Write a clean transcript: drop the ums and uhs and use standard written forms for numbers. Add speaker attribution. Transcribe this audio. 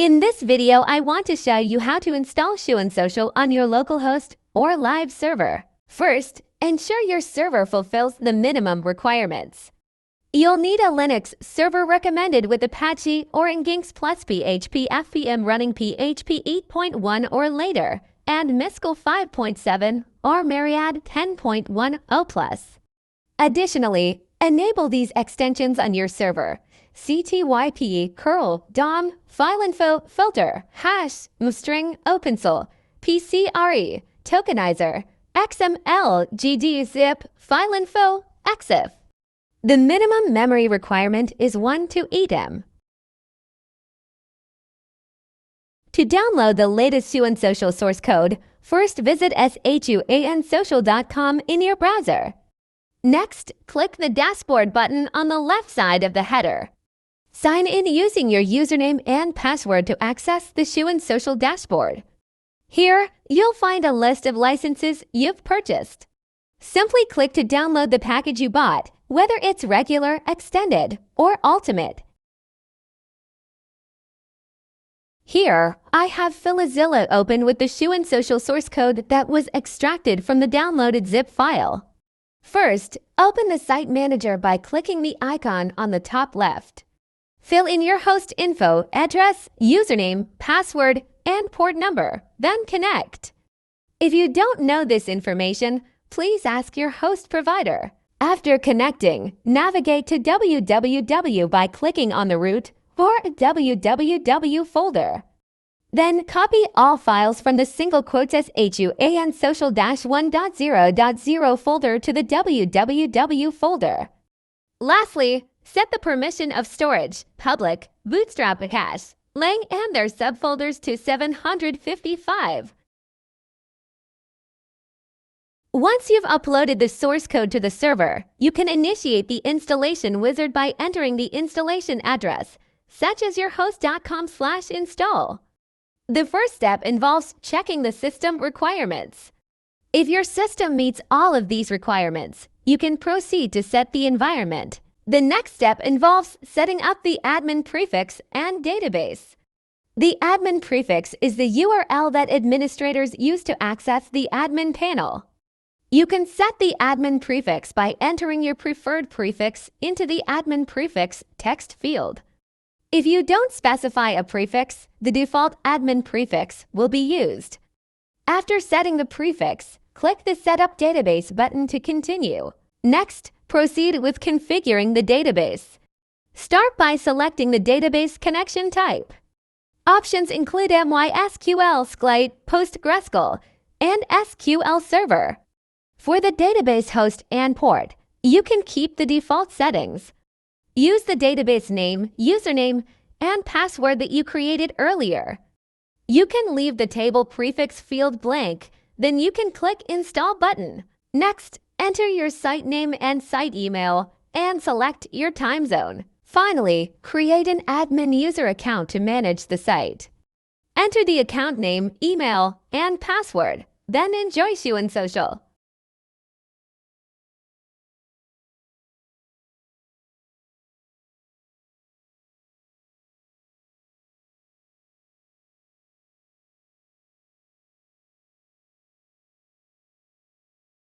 Speaker 1: In this video, I want to show you how to install ShaunSocial on your local host or live server. First, ensure your server fulfills the minimum requirements. You'll need a Linux server recommended with Apache or Nginx plus PHP FPM running PHP 8.1 or later, and Miscal 5.7 or Myriad 10.10+. Additionally, enable these extensions on your server: CTYP, curl, DOM, FileInfo, filter, hash, mstring, OpenSol, PCRE, tokenizer, XML, GD, zip, FileInfo, EXIF. The minimum memory requirement is 1 to 8 MB. To download the latest ShaunSocial source code, first visit ShaunSocial.com in your browser. Next, click the Dashboard button on the left side of the header. Sign in using your username and password to access the ShaunSocial dashboard. Here, you'll find a list of licenses you've purchased. Simply click to download the package you bought, whether it's regular, extended, or ultimate. Here, I have FileZilla open with the ShaunSocial source code that was extracted from the downloaded zip file. First, open the Site Manager by clicking the icon on the top left. Fill in your host info, address, username, password, and port number, then connect. If you don't know this information, please ask your host provider. After connecting, navigate to www by clicking on the root or www folder. Then copy all files from the single quotes ShaunSocial-1.0.0 folder to the www folder. Lastly, set the permission of storage, public, bootstrap cache, lang and their subfolders to 755. Once you've uploaded the source code to the server, you can initiate the installation wizard by entering the installation address, such as your host.com/install. The first step involves checking the system requirements. If your system meets all of these requirements, you can proceed to set the environment. The next step involves setting up the admin prefix and database. The admin prefix is the URL that administrators use to access the admin panel. You can set the admin prefix by entering your preferred prefix into the admin prefix text field. If you don't specify a prefix, the default admin prefix will be used. After setting the prefix, click the Setup Database button to continue. Next, proceed with configuring the database. Start by selecting the database connection type. Options include MySQL, SQL, PostgreSQL, and SQL Server. For the database host and port, you can keep the default settings. Use the database name, username, and password that you created earlier. You can leave the table prefix field blank, then you can click Install button. Next, enter your site name and site email, and select your time zone. Finally, create an admin user account to manage the site. Enter the account name, email, and password. Then enjoy ShaunSocial.